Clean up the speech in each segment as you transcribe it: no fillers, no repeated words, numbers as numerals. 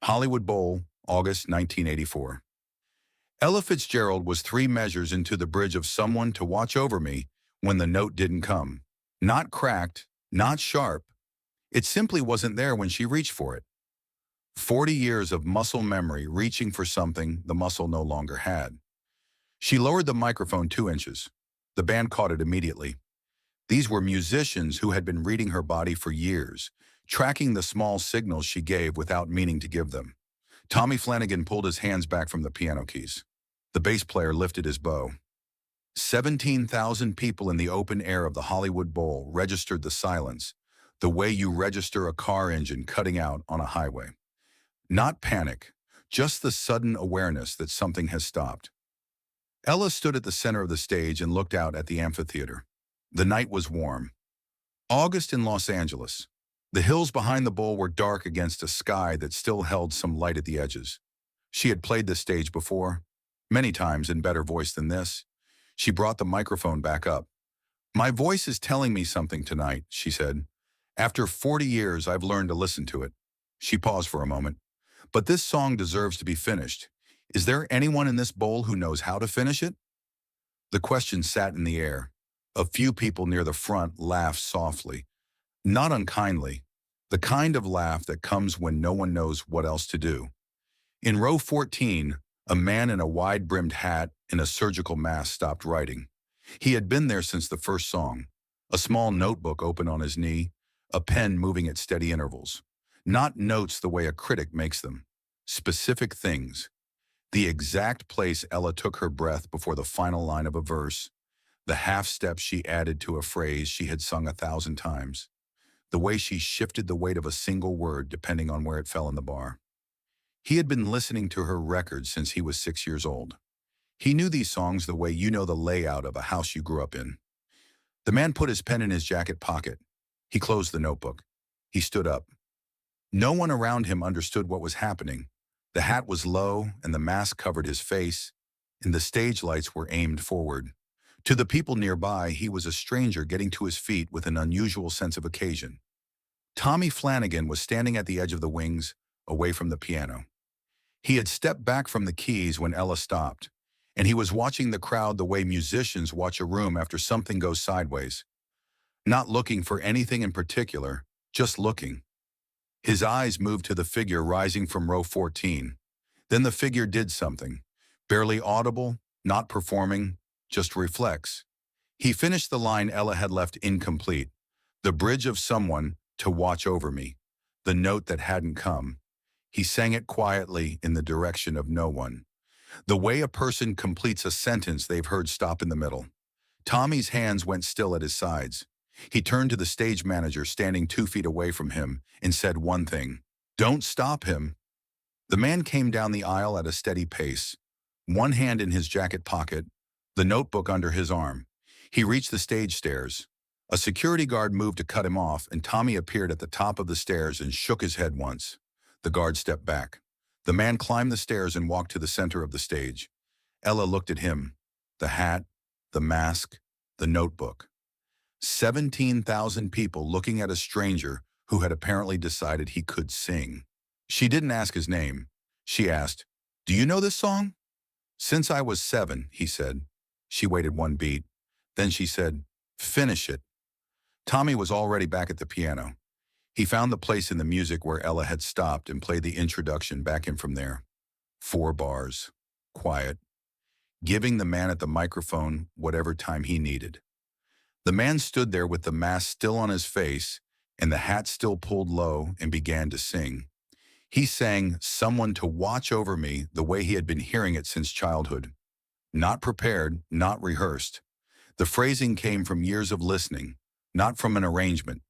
Hollywood Bowl, August 1984. Ella Fitzgerald was 3 measures into the bridge of someone to watch over me when the note didn't come. Not cracked, not sharp. It simply wasn't there when she reached for it. 40 years of muscle memory reaching for something the muscle no longer had. She lowered the microphone 2 inches. The band caught it immediately. These were musicians who had been reading her body for years, tracking the small signals she gave without meaning to give them. Tommy Flanagan pulled his hands back from the piano keys. The bass player lifted his bow. 17,000 people in the open air of the Hollywood Bowl registered the silence, the way you register a car engine cutting out on a highway. Not panic, just the sudden awareness that something has stopped. Ella stood at the center of the stage and looked out at the amphitheater. The night was warm. August in Los Angeles. The hills behind the bowl were dark against a sky that still held some light at the edges. She had played this stage before, many times in better voice than this. She brought the microphone back up. "My voice is telling me something tonight," she said. "After 40 years, I've learned to listen to it." She paused for a moment. "But this song deserves to be finished. Is there anyone in this bowl who knows how to finish it?" The question sat in the air. A few people near the front laughed softly, not unkindly, the kind of laugh that comes when no one knows what else to do. In row 14, a man in a wide-brimmed hat and a surgical mask stopped writing. He had been there since the first song, a small notebook open on his knee, a pen moving at steady intervals. Not notes the way a critic makes them. Specific things. The exact place Ella took her breath before the final line of a verse, the half-step she added to a phrase she had sung 1,000 times, the way she shifted the weight of a single word depending on where it fell in the bar. He had been listening to her records since he was 6 years old. He knew these songs the way you know the layout of a house you grew up in. The man put his pen in his jacket pocket. He closed the notebook. He stood up. No one around him understood what was happening. The hat was low, and the mask covered his face, and the stage lights were aimed forward. To the people nearby, he was a stranger getting to his feet with an unusual sense of occasion. Tommy Flanagan was standing at the edge of the wings, away from the piano. He had stepped back from the keys when Ella stopped, and he was watching the crowd the way musicians watch a room after something goes sideways. Not looking for anything in particular, just looking. His eyes moved to the figure rising from row 14. Then the figure did something. Barely audible, not performing, just reflex. He finished the line Ella had left incomplete. The bridge of someone to watch over me. The note that hadn't come. He sang it quietly in the direction of no one. The way a person completes a sentence they've heard stop in the middle. Tommy's hands went still at his sides. He turned to the stage manager standing 2 feet away from him and said one thing. "Don't stop him." The man came down the aisle at a steady pace, one hand in his jacket pocket, the notebook under his arm. He reached the stage stairs. A security guard moved to cut him off, and Tommy appeared at the top of the stairs and shook his head once. The guard stepped back. The man climbed the stairs and walked to the center of the stage. Ella looked at him. The hat, the mask, the notebook. 17,000 people looking at a stranger who had apparently decided he could sing. She didn't ask his name. She asked, "Do you know this song?" "Since I was 7, he said. She waited 1 beat. Then she said, "Finish it." Tommy was already back at the piano. He found the place in the music where Ella had stopped and played the introduction back in from there. 4 bars. Quiet. Giving the man at the microphone whatever time he needed. The man stood there with the mask still on his face and the hat still pulled low and began to sing. He sang "Someone to Watch Over Me" the way he had been hearing it since childhood. Not prepared, not rehearsed. The phrasing came from years of listening, not from an arrangement.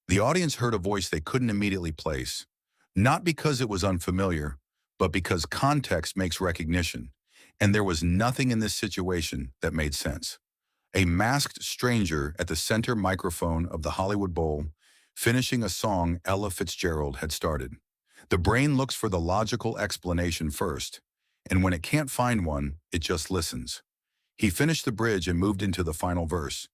The audience heard a voice they couldn't immediately place, not because it was unfamiliar, but because context makes recognition, and there was nothing in this situation that made sense. A masked stranger at the center microphone of the Hollywood Bowl, finishing a song Ella Fitzgerald had started. The brain looks for the logical explanation first, and when it can't find one, it just listens. He finished the bridge and moved into the final verse.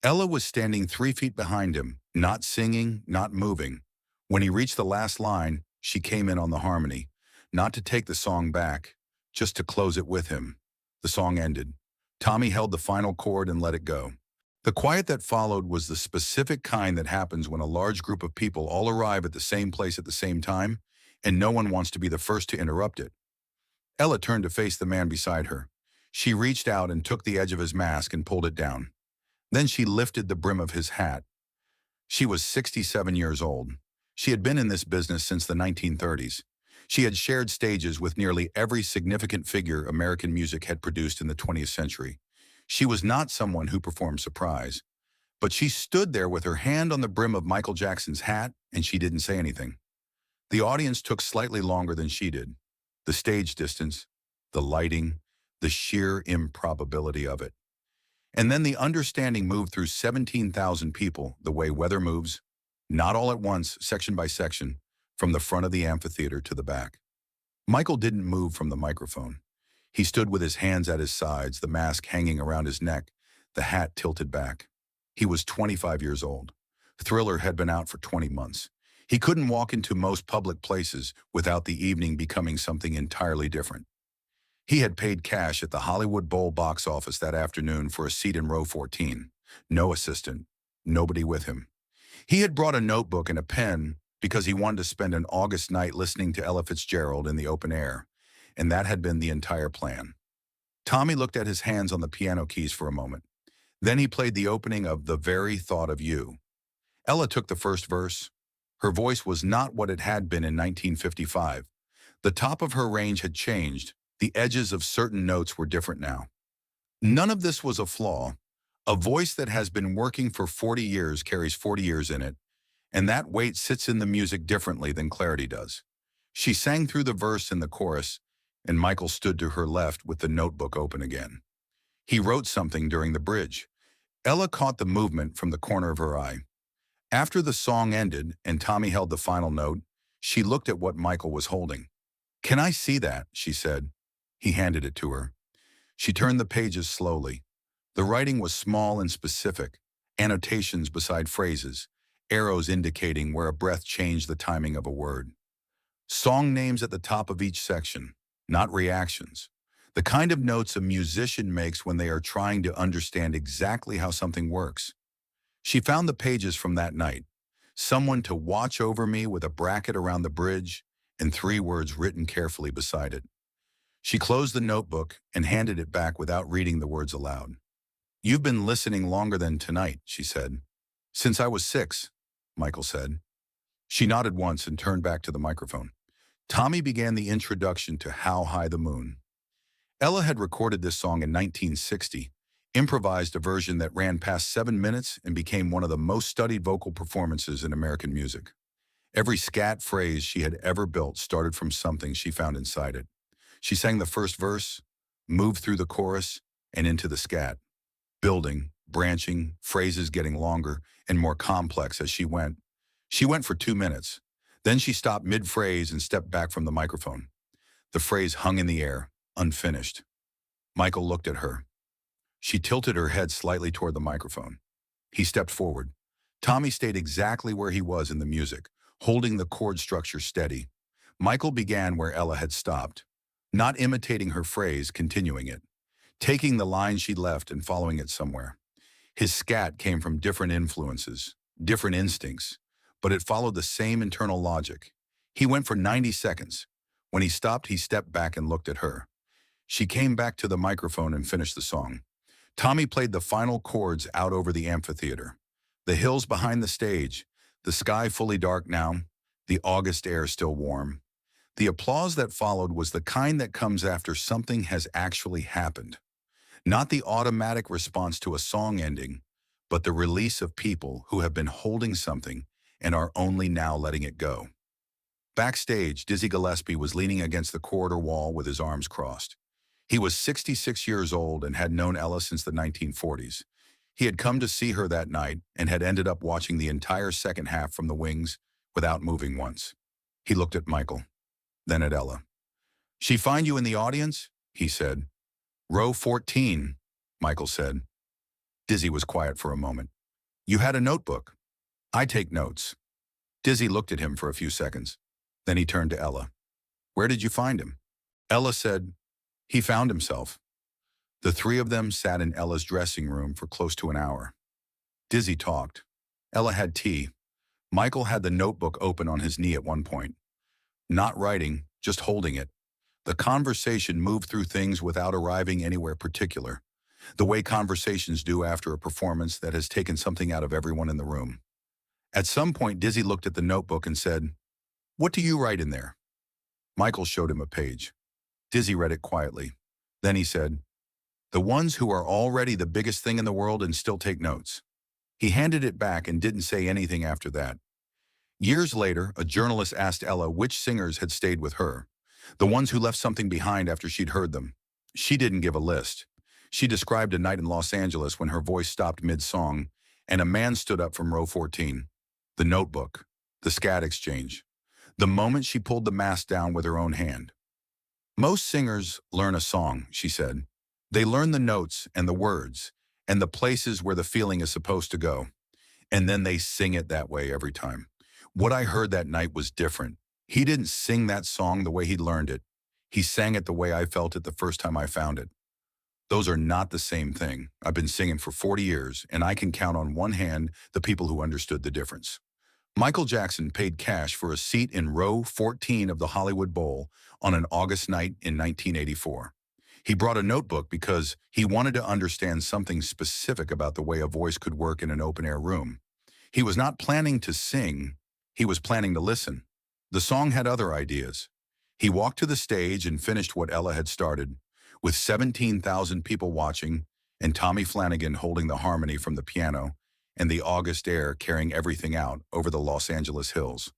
Ella was standing 3 feet behind him, not singing, not moving. When he reached the last line, she came in on the harmony. not to take the song back, just to close it with him. The song ended. Tommy held the final chord and let it go. The quiet that followed was the specific kind that happens when a large group of people all arrive at the same place at the same time, and no one wants to be the first to interrupt it. Ella turned to face the man beside her. She reached out and took the edge of his mask and pulled it down. Then she lifted the brim of his hat. She was 67 years old. She had been in this business since the 1930s. She had shared stages with nearly every significant figure American music had produced in the 20th century. She was not someone who performed surprise, but she stood there with her hand on the brim of Michael Jackson's hat, and she didn't say anything. The audience took slightly longer than she did. The stage distance, the lighting, the sheer improbability of it. And then the understanding moved through 17,000 people the way weather moves, not all at once, section by section, from the front of the amphitheater to the back. Michael didn't move from the microphone. He stood with his hands at his sides, the mask hanging around his neck, the hat tilted back. He was 25 years old. Thriller had been out for 20 months. He couldn't walk into most public places without the evening becoming something entirely different. He had paid cash at the Hollywood Bowl box office that afternoon for a seat in row 14. No assistant, nobody with him. He had brought a notebook and a pen because he wanted to spend an August night listening to Ella Fitzgerald in the open air, and that had been the entire plan. Tommy looked at his hands on the piano keys for a moment. Then he played the opening of The Very Thought of You. Ella took the first verse. Her voice was not what it had been in 1955. The top of her range had changed. The edges of certain notes were different now. None of this was a flaw. A voice that has been working for 40 years carries 40 years in it, and that weight sits in the music differently than clarity does. She sang through the verse and the chorus, and Michael stood to her left with the notebook open again. He wrote something during the bridge. Ella caught the movement from the corner of her eye. After the song ended and Tommy held the final note, she looked at what Michael was holding. "Can I see that?" she said. He handed it to her. She turned the pages slowly. The writing was small and specific, annotations beside phrases, arrows indicating where a breath changed the timing of a word. Song names at the top of each section, not reactions. The kind of notes a musician makes when they are trying to understand exactly how something works. She found the pages from that night. Someone to watch over me with a bracket around the bridge and 3 words written carefully beside it. She closed the notebook and handed it back without reading the words aloud. "You've been listening longer than tonight," she said. "Since I was 6, Michael said. She nodded once and turned back to the microphone. Tommy began the introduction to How High the Moon. Ella had recorded this song in 1960, improvised a version that ran past 7 minutes and became one of the most studied vocal performances in American music. Every scat phrase she had ever built started from something she found inside it. She sang the first verse, moved through the chorus, and into the scat, building, branching, phrases getting longer and more complex as she went. She went for 2 minutes. Then she stopped mid-phrase and stepped back from the microphone. The phrase hung in the air, unfinished. Michael looked at her. She tilted her head slightly toward the microphone. He stepped forward. Tommy stayed exactly where he was in the music, holding the chord structure steady. Michael began where Ella had stopped, not imitating her phrase, continuing it, taking the line she left and following it somewhere. His scat came from different influences, different instincts, but it followed the same internal logic. He went for 90 seconds. When he stopped, he stepped back and looked at her. She came back to the microphone and finished the song. Tommy played the final chords out over the amphitheater. The hills behind the stage, the sky fully dark now, the August air still warm. The applause that followed was the kind that comes after something has actually happened. Not the automatic response to a song ending, but the release of people who have been holding something and are only now letting it go. Backstage, Dizzy Gillespie was leaning against the corridor wall with his arms crossed. He was 66 years old and had known Ella since the 1940s. He had come to see her that night and had ended up watching the entire second half from the wings without moving once. He looked at Michael, then at Ella. "She find you in the audience?" he said. "Row 14, Michael said. Dizzy was quiet for a moment. "You had a notebook." "I take notes." Dizzy looked at him for a few seconds. Then he turned to Ella. Where did you find him? Ella said, he found himself. The three of them sat in Ella's dressing room for close to an hour. Dizzy talked. Ella had tea. Michael had the notebook open on his knee at one point. Not writing, just holding it. The conversation moved through things without arriving anywhere particular, the way conversations do after a performance that has taken something out of everyone in the room. At some point, Dizzy looked at the notebook and said, "What do you write in there?" Michael showed him a page. Dizzy read it quietly. Then he said, "The ones who are already the biggest thing in the world and still take notes." He handed it back and didn't say anything after that. Years later, a journalist asked Ella which singers had stayed with her, the ones who left something behind after she'd heard them. She didn't give a list. She described a night in Los Angeles when her voice stopped mid-song and a man stood up from row 14. The notebook, the scat exchange, the moment she pulled the mask down with her own hand. Most singers learn a song, she said. They learn the notes and the words and the places where the feeling is supposed to go. And then they sing it that way every time. What I heard that night was different. He didn't sing that song the way he'd learned it. He sang it the way I felt it the first time I found it. Those are not the same thing. I've been singing for 40 years, and I can count on one hand the people who understood the difference. Michael Jackson paid cash for a seat in row 14 of the Hollywood Bowl on an August night in 1984. He brought a notebook because he wanted to understand something specific about the way a voice could work in an open-air room. He was not planning to sing, he was planning to listen. The song had other ideas. He walked to the stage and finished what Ella had started, with 17,000 people watching and Tommy Flanagan holding the harmony from the piano and the August air carrying everything out over the Los Angeles hills.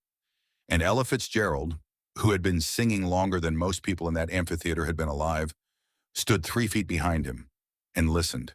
And Ella Fitzgerald, who had been singing longer than most people in that amphitheater had been alive, stood 3 feet behind him and listened.